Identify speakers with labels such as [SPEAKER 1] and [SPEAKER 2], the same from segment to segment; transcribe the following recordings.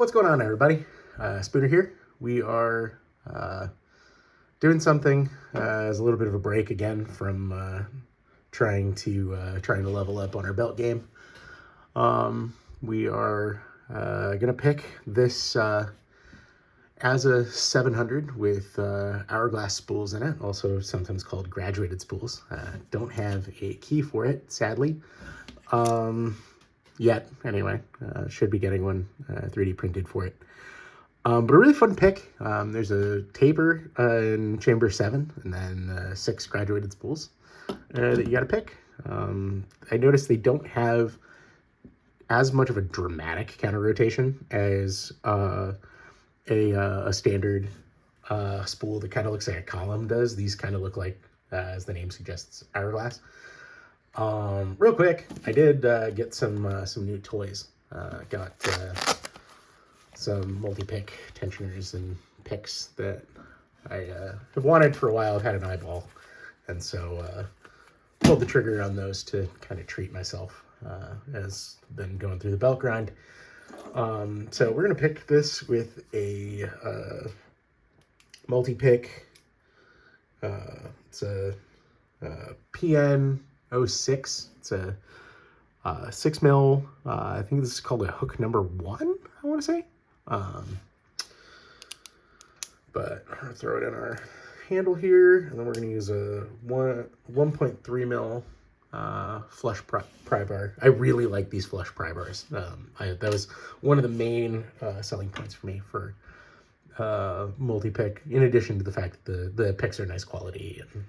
[SPEAKER 1] What's going on, everybody? Spooner here. We are doing something as a little bit of a break again from trying to level up on our belt game. We are gonna pick this ASSA 700 with Hourglass spools in it, also sometimes called graduated spools. Don't have a key for it, sadly. Yet, anyway. Should be getting one 3D printed for it. But a really fun pick. There's a taper in chamber 7, and then 6 graduated spools that you got to pick. I noticed they don't have as much of a dramatic counter rotation as a standard spool that kind of looks like a column does. These kind of look like, as the name suggests, hourglass. Real quick, I did get some new toys. Got some multi-pick tensioners and picks that I have wanted for a while. I've had an eyeball, and so pulled the trigger on those to kind of treat myself as been going through the belt grind. So we're gonna pick this with a multi-pick. It's a PN 06. It's a 6 mil. I think this is called a hook number 1, I want to say. But I'll throw it in our handle here, and then we're going to use a 1.3 mil flush pry bar. I really like these flush pry bars. That was one of the main selling points for me for multi-pick, in addition to the fact that the picks are nice quality and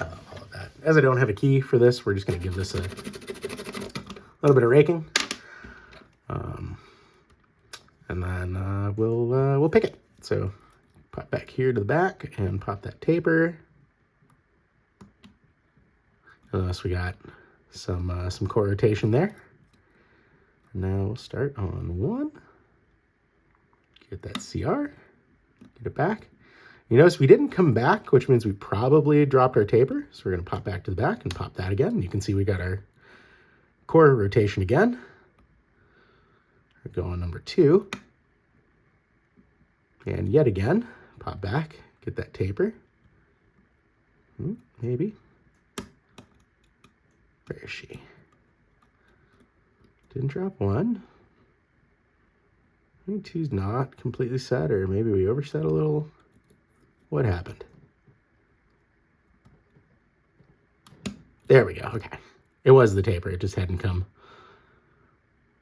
[SPEAKER 1] all of that. As I don't have a key for this, we're just going to give this a little bit of raking, and then we'll pick it. So pop back here to the back and pop that taper. So we got some core rotation there. Now we'll start on 1. Get that CR. Get it back. You notice we didn't come back, which means we probably dropped our taper. So we're going to pop back to the back and pop that again. You can see we got our core rotation again. We're going number 2. And yet again, pop back, get that taper. Maybe. Where is she? Didn't drop 1. I think 2's not completely set, or maybe we overset a little. What happened? There we go. Okay. It was the taper. It just hadn't come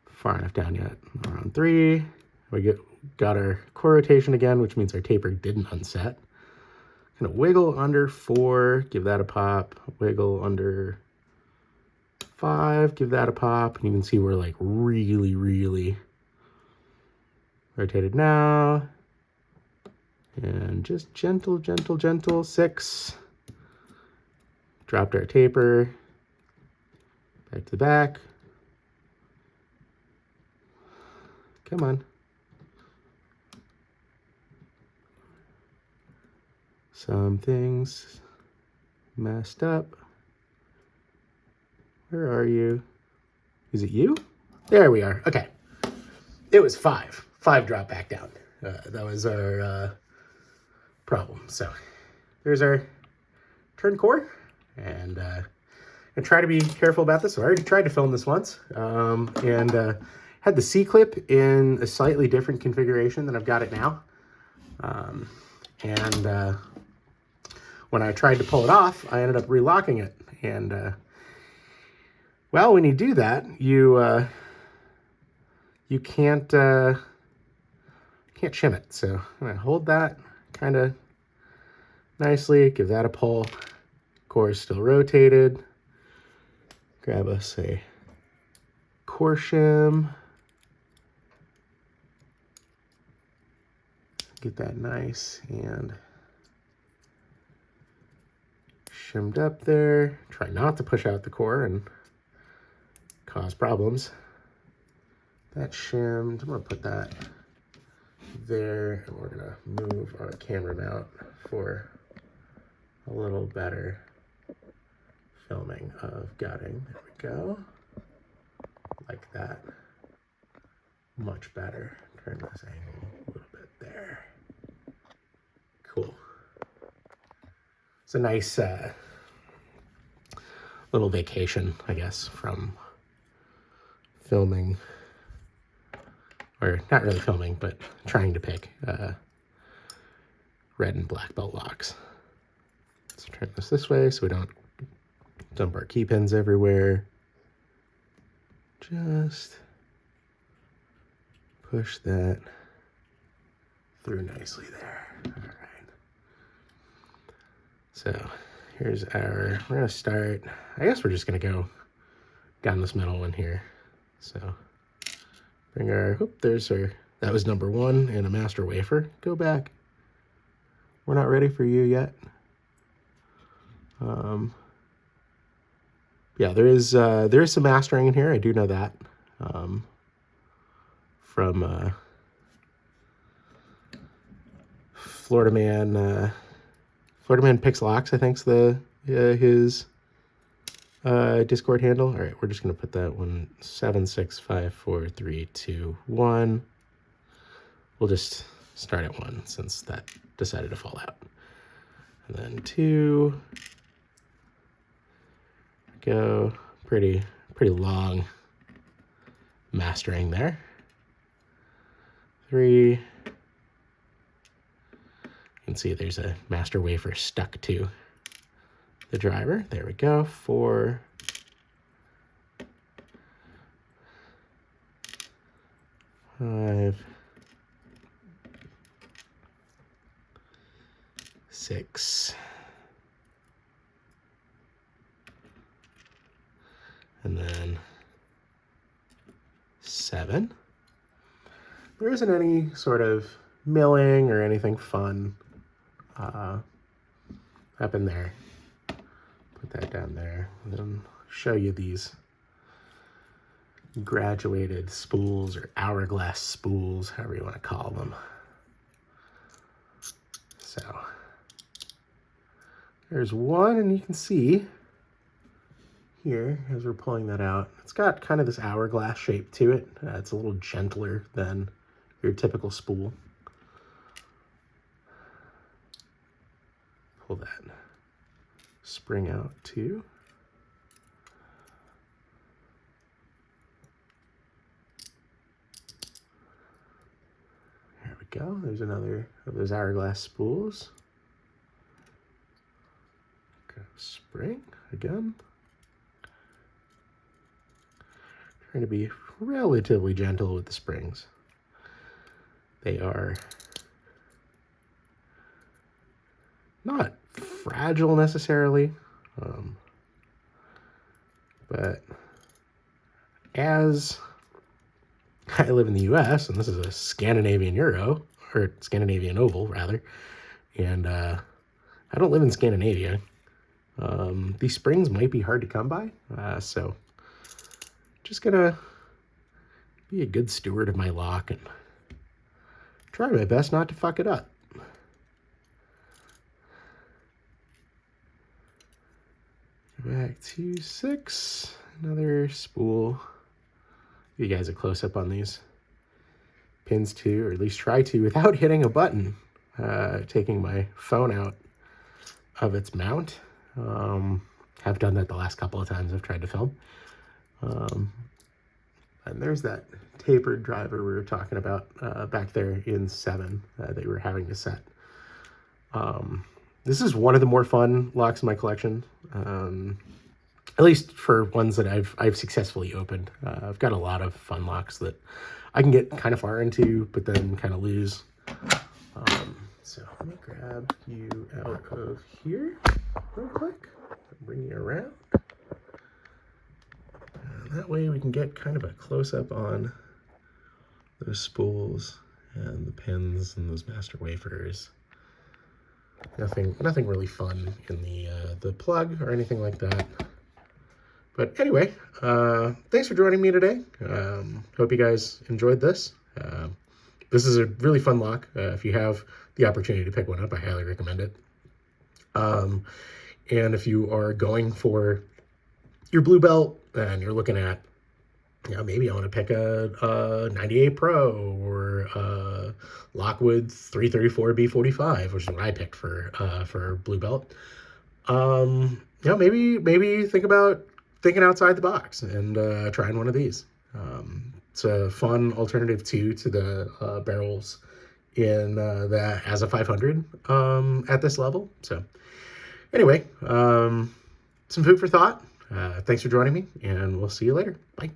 [SPEAKER 1] far enough down yet. Around 3. We got our core rotation again, which means our taper didn't unset. Kind of wiggle under 4. Give that a pop. Wiggle under 5. Give that a pop. And you can see we're like really, really rotated now. And just gentle, gentle, gentle. 6. Dropped our taper. Back to the back. Come on. Some things messed up. Where are you? Is it you? There we are. Okay. It was 5. 5 drop back down. That was our problem. So there's our turn core, and I try to be careful about this. So I already tried to film this once, and had the C-clip in a slightly different configuration than I've got it now. And when I tried to pull it off, I ended up relocking it. And well, when you do that, you can't shim it. So I'm gonna hold that kind of nicely, give that a pull. Core is still rotated. Grab us a core shim. Get that nice and shimmed up there. Try not to push out the core and cause problems. That's shimmed. I'm gonna put that there, and we're gonna move our camera mount for a little better filming of gutting. There we go. Like that. Much better. Turn this angle a little bit there. Cool. It's a nice little vacation, I guess, from filming, or not really filming, but trying to pick red and black belt locks. Let's turn this way so we don't dump our key pins everywhere. Just push that through nicely there. All right. So here's we're gonna start, I guess we're just gonna go down this middle one here. So bring that was number 1 in a master wafer. Go back. We're not ready for you yet. Yeah, there is some mastering in here. I do know that. From Florida Man Picks Locks, I think's his Discord handle. All right, we're just gonna put that one 7, 6, 5, 4, 3, 2, 1. We'll just start at 1 since that decided to fall out, and then 2. Go pretty long mastering there. 3. You can see there's a master wafer stuck to the driver. There we go. 4. 5. 6. And then 7. There isn't any sort of milling or anything fun up in there. Put that down there, and then show you these graduated spools, or hourglass spools, however you want to call them. So there's one, and you can see here as we're pulling that out, it's got kind of this hourglass shape to it. It's a little gentler than your typical spool. Pull that spring out too. There we go. There's another of those hourglass spools. Grab a spring again. Trying to be relatively gentle with the springs. They are not fragile necessarily, but as I live in the US, and this is a Scandinavian Euro, or Scandinavian Oval rather, and I don't live in Scandinavia, these springs might be hard to come by, so just gonna be a good steward of my lock and try my best not to fuck it up. Back to 6, another spool. Give you guys a close-up on these pins too, or at least try to without hitting a button, taking my phone out of its mount. Have done that the last couple of times I've tried to film. And there's that tapered driver we were talking about back there in 7 that we were having to set. This is one of the more fun locks in my collection, at least for ones that I've successfully opened. I've got a lot of fun locks that I can get kind of far into, but then kind of lose. So let me grab you out of here real quick, bring you around. That way we can get kind of a close-up on those spools and the pins and those master wafers. Nothing really fun in the plug or anything like that. But anyway, thanks for joining me today. Hope you guys enjoyed this. This is a really fun lock. If you have the opportunity to pick one up, I highly recommend it. And if you are going for your blue belt and you're looking at maybe I want to pick a 98 Pro or a Lockwood 334 B45, which is what I picked for Blue Belt. Maybe think about thinking outside the box and trying one of these. It's a fun alternative too to the barrels in the ASSA 500 at this level. So anyway, some food for thought. Thanks for joining me, and we'll see you later. Bye.